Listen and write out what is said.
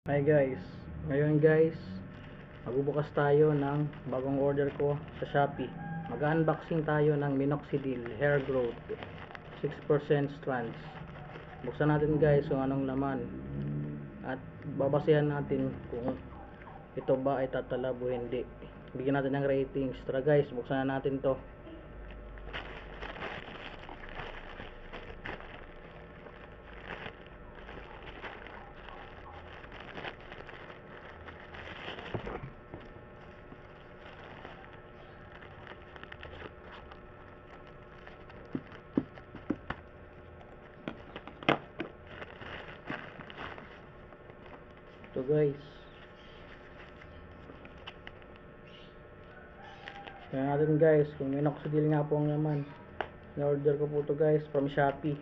Hi guys, ngayon guys magbubukas tayo ng bagong order ko sa Shopee. Mag-unboxing tayo ng minoxidil hair growth 6% strands. Buksan natin guys kung anong laman at babasehan natin kung ito ba ay tatalab o hindi. Bigyan natin ng ratings. Tara guys, buksan na natin to. Ito guys, kaya natin guys kung minoxidil nga po ang laman. In-order ko po ito guys from Shopee.